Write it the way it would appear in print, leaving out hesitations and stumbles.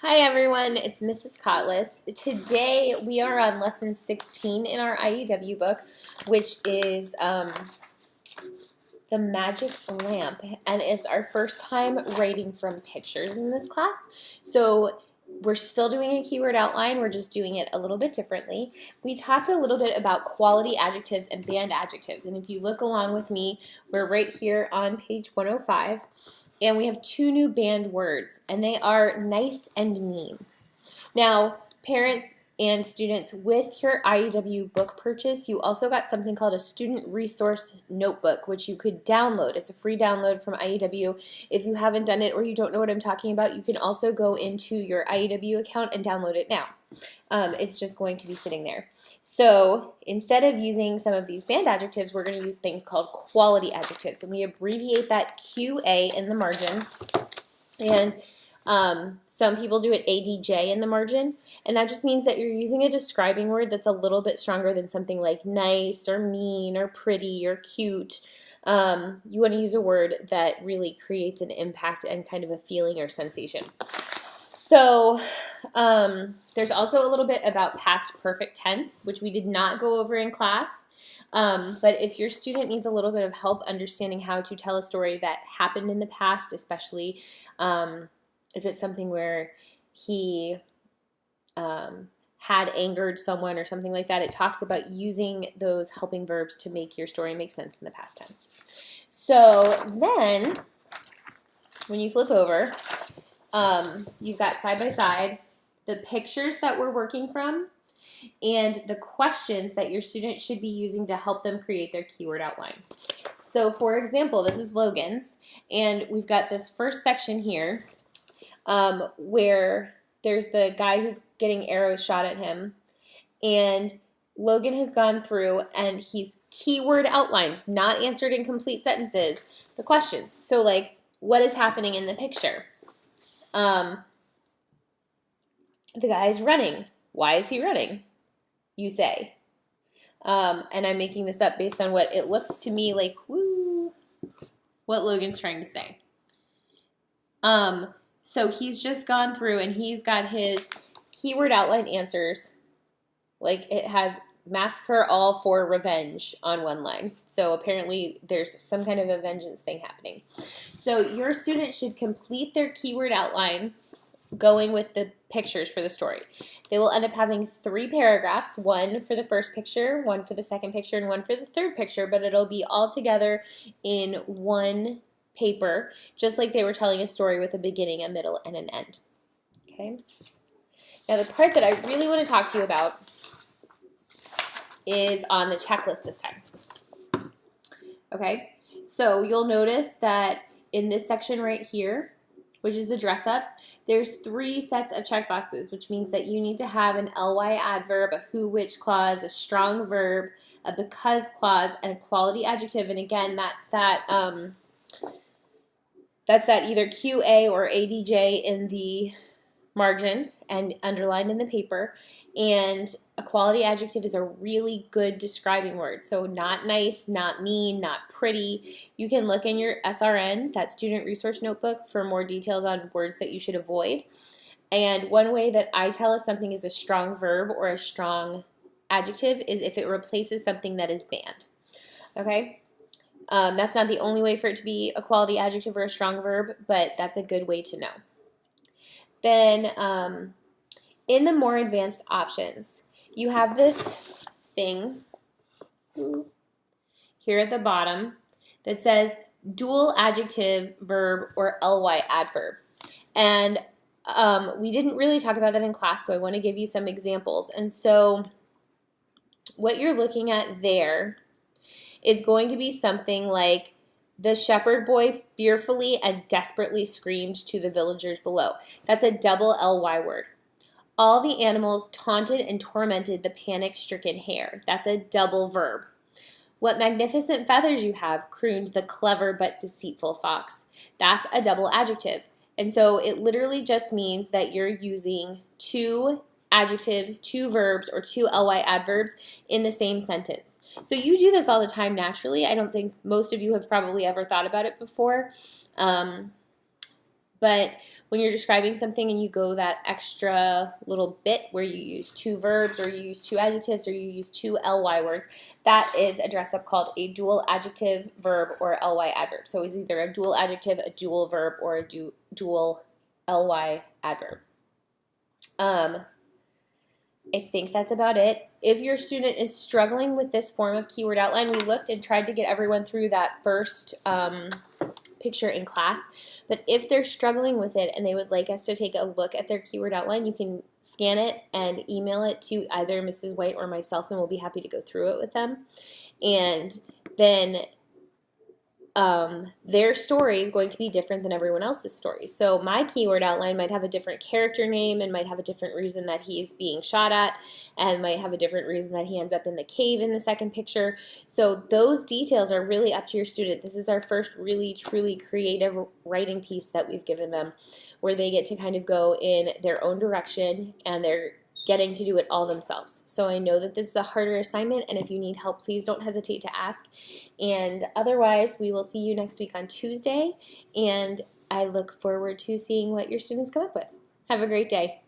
Hi everyone, it's Mrs. Cotlis. Today we are on lesson 16 in our IEW book, which is the magic lamp, and it's our first time writing from pictures in this class. So we're still doing a keyword outline, we're just doing it a little bit differently. We talked a little bit about quality adjectives and band adjectives, and if you look along with me, we're right here on page 105. And we have two new banned words, and they are nice and mean. Now, parents and students, with your IEW book purchase, you also got something called a student resource notebook, which you could download. It's a free download from IEW. If you haven't done it or you don't know what I'm talking about, you can also go into your IEW account and download it now. It's just going to be sitting there. So instead of using some of these band adjectives, we're going to use things called quality adjectives, and we abbreviate that QA in the margin. And some people do it ADJ in the margin, and that just means that you're using a describing word that's a little bit stronger than something like nice or mean or pretty or cute. You want to use a word that really creates an impact and kind of a feeling or sensation. So there's also a little bit about past perfect tense, which we did not go over in class. But if your student needs a little bit of help understanding how to tell a story that happened in the past, especially if it's something where he had angered someone or something like that, it talks about using those helping verbs to make your story make sense in the past tense. So then, when you flip over, you've got side by side the pictures that we're working from and the questions that your student should be using to help them create their keyword outline. So for example, this is Logan's, and we've got this first section here where there's the guy who's getting arrows shot at him, and Logan has gone through and he's keyword outlined, not answered in complete sentences, the questions. So like, what is happening in the picture? The guy's running. Why is he running? You say. And I'm making this up based on what it looks to me like, what Logan's trying to say. So he's just gone through and he's got his keyword outline answers. Like it has massacre all for revenge on one line. So apparently there's some kind of a vengeance thing happening. So your student should complete their keyword outline going with the pictures for the story. They will end up having 3 paragraphs, one for the first picture, one for the second picture, and one for the third picture, but it'll be all together in one paper, just like they were telling a story with a beginning, a middle, and an end. Okay. Now the part that I really want to talk to you about is on the checklist this time. Okay, so you'll notice that in this section right here, which is the dress-ups, there's 3 sets of checkboxes, which means that you need to have an ly adverb, a who, which clause, a strong verb, a because clause, and a quality adjective. And again, that's that either QA or ADJ in the margin and underlined in the paper. And a quality adjective is a really good describing word. So not nice, not mean, not pretty. You can look in your SRN, that student resource notebook, for more details on words that you should avoid. And one way that I tell if something is a strong verb or a strong adjective is if it replaces something that is banned. Okay? That's not the only way for it to be a quality adjective or a strong verb, but that's a good way to know. Then in the more advanced options, you have this thing here at the bottom that says dual adjective verb or ly adverb. And we didn't really talk about that in class, so I want to give you some examples. And so what you're looking at there is going to be something like the shepherd boy fearfully and desperately screamed to the villagers below. That's a double ly word. All the animals taunted and tormented the panic-stricken hare. That's a double verb. What magnificent feathers you have, crooned the clever but deceitful fox. That's a double adjective. And so it literally just means that you're using 2 adjectives, 2 verbs, or 2 ly adverbs in the same sentence. So you do this all the time naturally. I don't think most of you have probably ever thought about it before. But when you're describing something and you go that extra little bit where you use two verbs or you use two adjectives or you use two ly words, that is a dress up called a dual adjective verb or ly adverb. So it's either a dual adjective, a dual verb, or a dual ly adverb. I think that's about it. If your student is struggling with this form of keyword outline, we looked and tried to get everyone through that first picture in class. But if they're struggling with it and they would like us to take a look at their keyword outline, you can scan it and email it to either Mrs. White or myself, and we'll be happy to go through it with them. And then their story is going to be different than everyone else's story. So my keyword outline might have a different character name and might have a different reason that he is being shot at and might have a different reason that he ends up in the cave in the second picture. So those details are really up to your student. This is our first really, truly creative writing piece that we've given them where they get to kind of go in their own direction and they're getting to do it all themselves. So I know that this is a harder assignment, and if you need help, please don't hesitate to ask. And otherwise, we will see you next week on Tuesday, and I look forward to seeing what your students come up with. Have a great day.